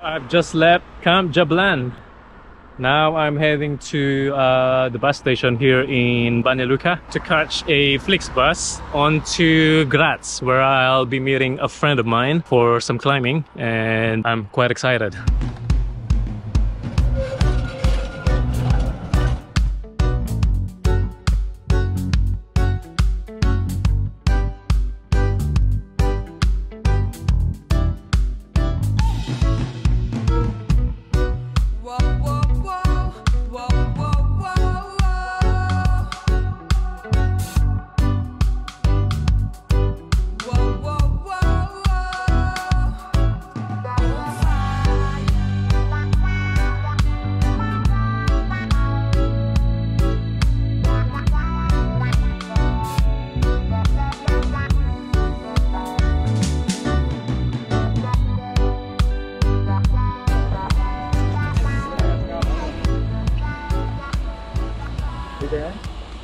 I've just left Campjablan. Now I'm heading to the bus station here in Banja Luka to catch a Flix bus onto Graz, where I'll be meeting a friend of mine for some climbing, and I'm quite excited.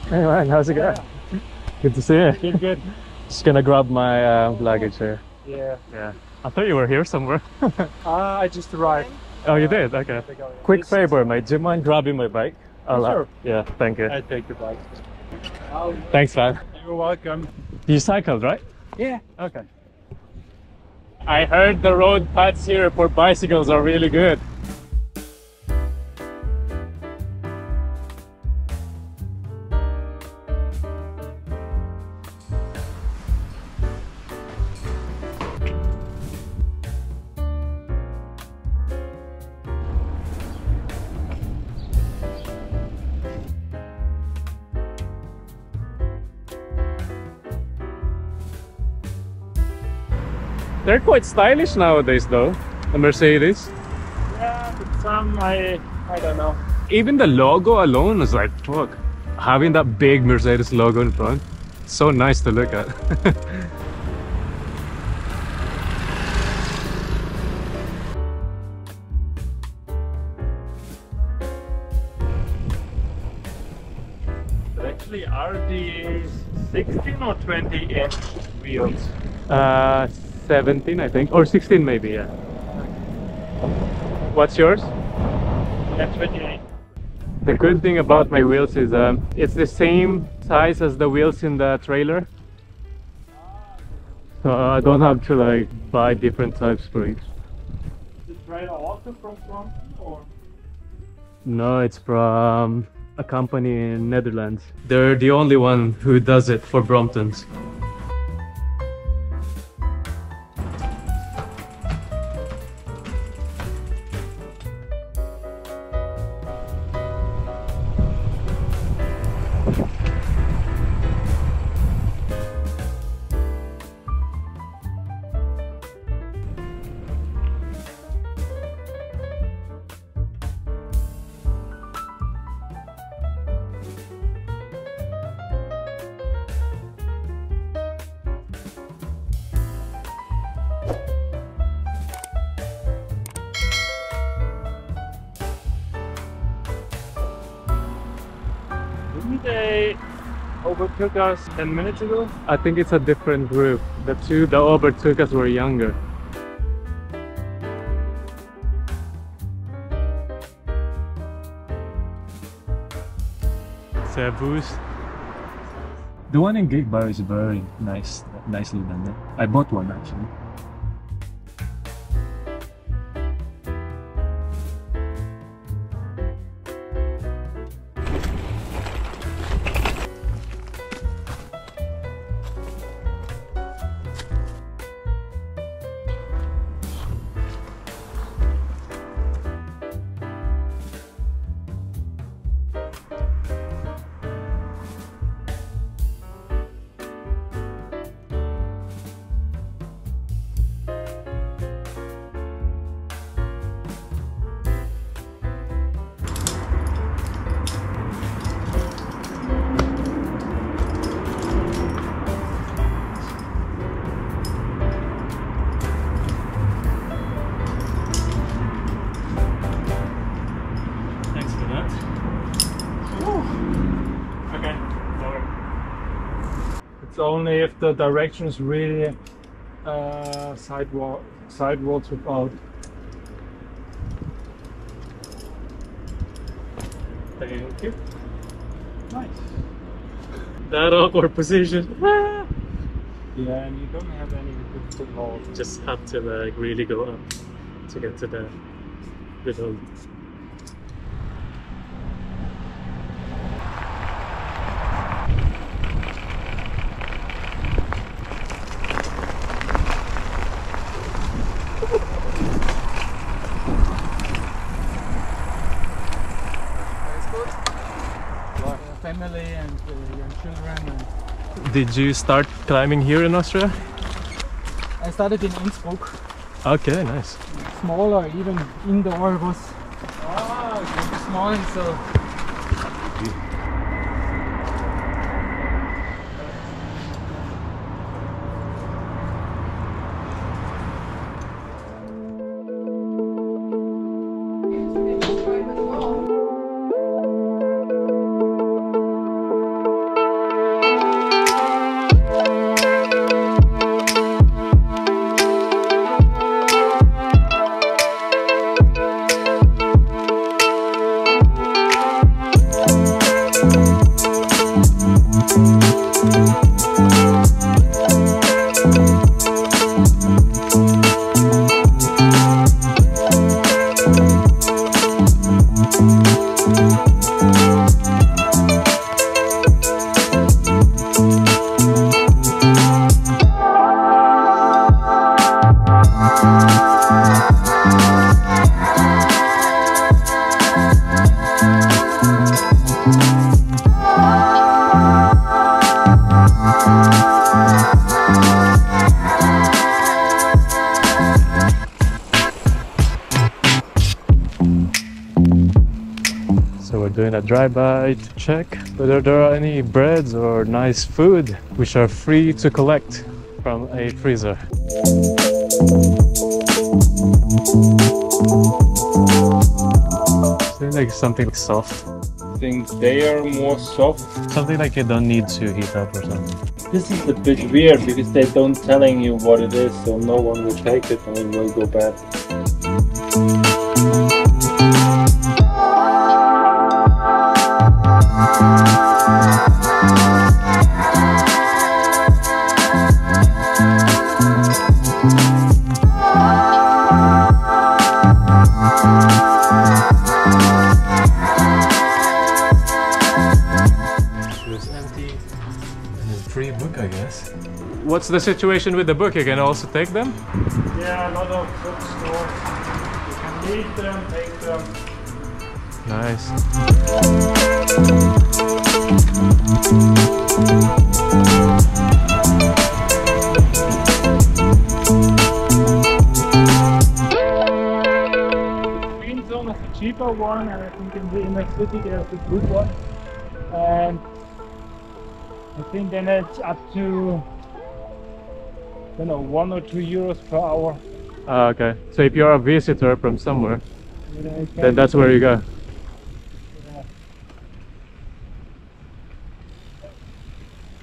Hey man, how's it going? Yeah. Good to see you. Good, good. Just gonna grab my luggage here. Yeah. I thought you were here somewhere. I just arrived. Oh, you did? Okay. Quick favor, mate. Do you mind grabbing my bike? Sure. Yeah, thank you. I take the bike. Thanks, man. You're welcome. You cycled, right? Yeah. Okay. I heard the road paths here for bicycles are really good. They're quite stylish nowadays though, the Mercedes. Yeah, but some I don't know. Even the logo alone is like, fuck. Having that big Mercedes logo in front, so nice to look at. But actually, are these 16 or 20-inch wheels? 17 I think, or 16 maybe, yeah. What's yours? Yeah, 28. The good thing about my wheels is it's the same size as the wheels in the trailer. So I don't have to like buy different types for each. Is the trailer also from Brompton or? No, it's from a company in Netherlands. They're the only one who does it for Bromptons. Didn't they overtook us 10 minutes ago? I think it's a different group. The two that overtook us were younger. Servus. The one in Gig Bar is very nicely done. I bought one actually. It's only if the direction is really sideways without Thank you. Nice. That awkward position. Yeah, and you don't have any good foothold. Just have to like really go up to get to the little. Family and young children. And Did you start climbing here in Austria? I started in Innsbruck. Okay, nice. Smaller, even indoor was small, so we're doing a drive-by to check whether there are any breads or nice food which are free to collect from a freezer. Seems like something soft. I think they are more soft. Something like you don't need to heat up or something. This is a bit weird because they don't telling you what it is, so no one will take it and it will go bad. Free book, I guess. What's the situation with the book? You can also take them? Yeah, a lot of bookstores. You can read them, take them. Nice. The green zone is the cheaper one, and I think in the inner city there's a good one. And I think then it's up to, I don't know, 1 or 2 euros per hour. Okay. So if you're a visitor from somewhere, You know, then that's where you go.